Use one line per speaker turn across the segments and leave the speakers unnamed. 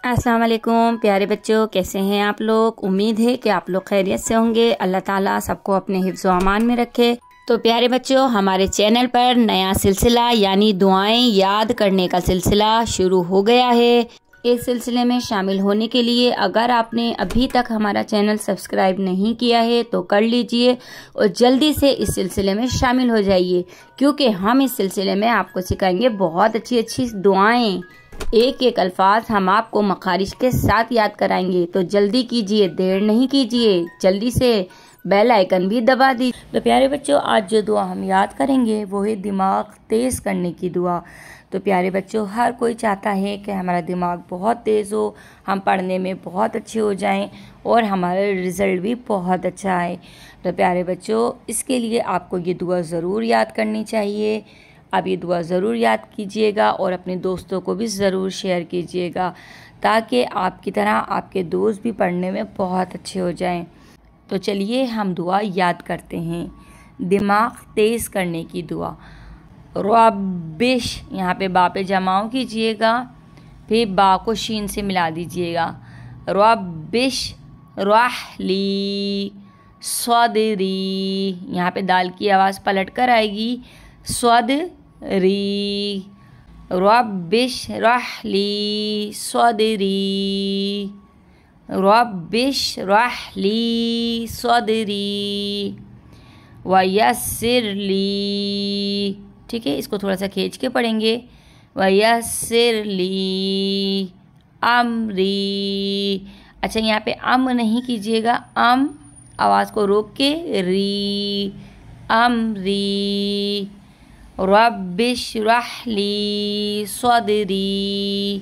अस्सलाम वालेकुम प्यारे बच्चों, कैसे हैं आप लोग। उम्मीद है कि आप लोग खैरियत से होंगे। अल्लाह ताला सबको अपने हिफ्ज़ व अमान में रखे। तो प्यारे बच्चों, हमारे चैनल पर नया सिलसिला यानी दुआएं याद करने का सिलसिला शुरू हो गया है। इस सिलसिले में शामिल होने के लिए अगर आपने अभी तक हमारा चैनल सब्सक्राइब नहीं किया है तो कर लीजिए और जल्दी से इस सिलसिले में शामिल हो जाइए, क्योंकि हम इस सिलसिले में आपको सिखाएंगे बहुत अच्छी अच्छी दुआएं। एक एक अल्फाज हम आपको मखारिज के साथ याद कराएंगे। तो जल्दी कीजिए, देर नहीं कीजिए, जल्दी से बेल आइकन भी दबा दीजिए। तो प्यारे बच्चों, आज जो दुआ हम याद करेंगे वो है दिमाग तेज करने की दुआ। तो प्यारे बच्चों, हर कोई चाहता है कि हमारा दिमाग बहुत तेज़ हो, हम पढ़ने में बहुत अच्छे हो जाएं और हमारा रिज़ल्ट भी बहुत अच्छा आए। तो प्यारे बच्चों, इसके लिए आपको ये दुआ ज़रूर याद करनी चाहिए। आप ये दुआ ज़रूर याद कीजिएगा और अपने दोस्तों को भी ज़रूर शेयर कीजिएगा, ताकि आपकी तरह आपके दोस्त भी पढ़ने में बहुत अच्छे हो जाएं। तो चलिए हम दुआ याद करते हैं। दिमाग तेज़ करने की दुआ। रब्बिश, यहाँ पे बा पे जमाओ कीजिएगा, फिर बा को शीन से मिला दीजिएगा। रब्बिश रहली सदरी, यहाँ पे दाल की आवाज़ पलट कर आएगी। सदरी, रब्बिश रहली सदरी, रब्बिश रहली सदरी वयस्सिरली। ठीक है, इसको थोड़ा सा खींच के पढ़ेंगे। वयस्सिरली अमरी। अच्छा, यहाँ पे अम नहीं कीजिएगा, आवाज़ को रोक के री, अमरी। रब्बिश रहली सदरी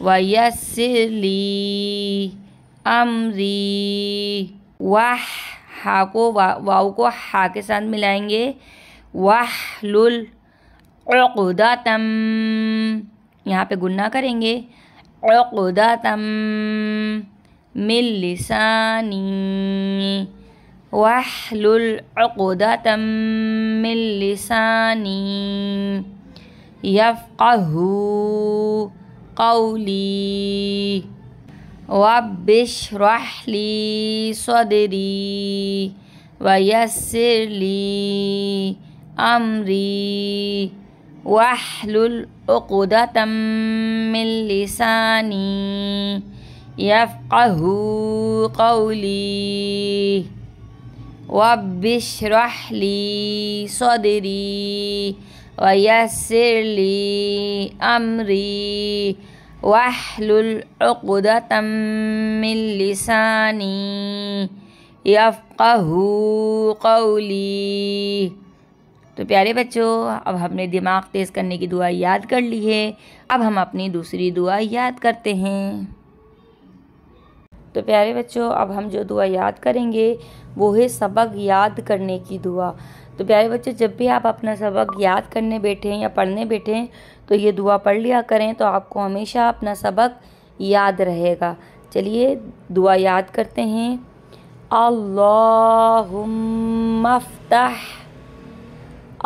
वयस्सिरली अमरी। वाह, हा को वाव को हा के साथ मिलाएंगे। वाहलुल उक़दतम, यहाँ पे गुन्ना करेंगे। उक़दतम मिन लिसानी, वाहलुल उक़दतम मिन लिसानी यफ़क़हू क़ौली। रब्बिश रहली सदरी वयस्सिरली अमरी वाहलुल उक़दतम मिन लिसानी यफ़क़हू क़ौली। रब्बिश रहली सदरी वयस्सिरली अमरी वाहलुल उक़दतम मिन लिसानी यफ़क़हू क़ौली। तो प्यारे बच्चों, अब हमने दिमाग तेज़ करने की दुआ याद कर ली है। अब हम अपनी दूसरी दुआ याद करते हैं। तो प्यारे बच्चों, अब हम जो दुआ याद करेंगे वो है सबक याद करने की दुआ। तो प्यारे बच्चों, जब भी आप अपना सबक याद करने बैठें या पढ़ने बैठें तो ये दुआ पढ़ लिया करें, तो आपको हमेशा अपना सबक याद रहेगा। चलिए दुआ याद करते हैं। अल्लाहुम्मा फ़्तह,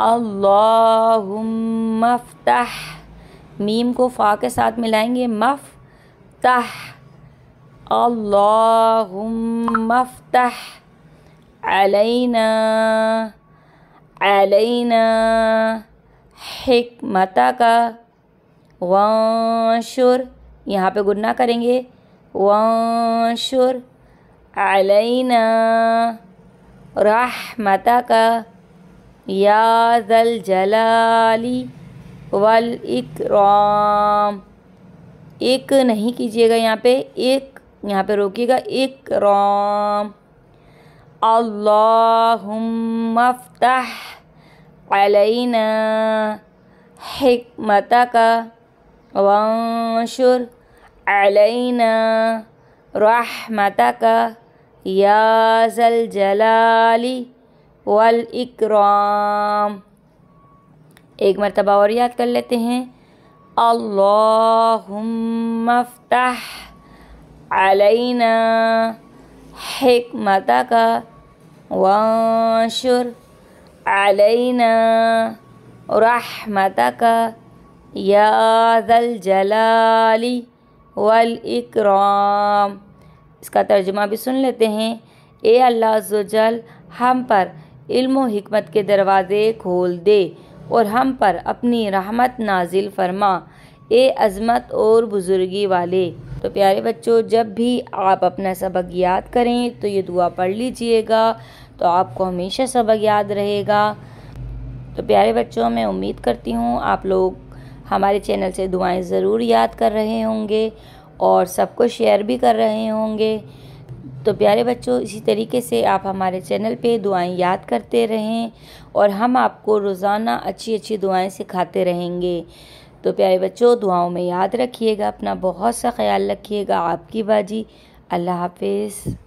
अल्लाहुम्मा फ़्तह, मीम को फ़ा के साथ मिलाएंगे। मफ़्तह, अल्लाहुम्मा फ़्तह अलैना, अलैना हिकमतका वंशुर, यहाँ पे गुन्ना करेंगे। वंशुर अलैना रहमतका या ज़ल जलाली वल इकराम। एक नहीं कीजिएगा, यहाँ पे एक, यहाँ पे रोकिएगा। इकराम। अल्लाहुम्मा फ़्तह अलैना हिकमतका वंशुर अलैना रहमतका या ज़ल जलाली वल इकराम। एक मरतबा और याद कर लेते हैं। अल्लाहुम्मा फ़्तह अलैना हिकमतका वंशुर अलैना रहमतका या ज़ल जलाली वल इकराम। इसका तर्जुमा भी सुन लेते हैं। ए अल्लाह अज़्ज़ व जल, हम पर इल्म व हिकमत के दरवाज़े खोल दे और हम पर अपनी रहमत नाजिल फरमा, ए अज़मत और बुज़ुर्गी वाले। तो प्यारे बच्चों, जब भी आप अपना सबक याद करें तो ये दुआ पढ़ लीजिएगा, तो आपको हमेशा सबक याद रहेगा। तो प्यारे बच्चों, मैं उम्मीद करती हूँ आप लोग हमारे चैनल से दुआएं ज़रूर याद कर रहे होंगे और सबको शेयर भी कर रहे होंगे। तो प्यारे बच्चों, इसी तरीके से आप हमारे चैनल पे दुआएं याद करते रहें और हम आपको रोज़ाना अच्छी अच्छी दुआएं सिखाते रहेंगे। तो प्यारे बच्चों, दुआओं में याद रखिएगा, अपना बहुत सा ख्याल रखिएगा। आपकी बाजी। अल्लाह हाफिज़।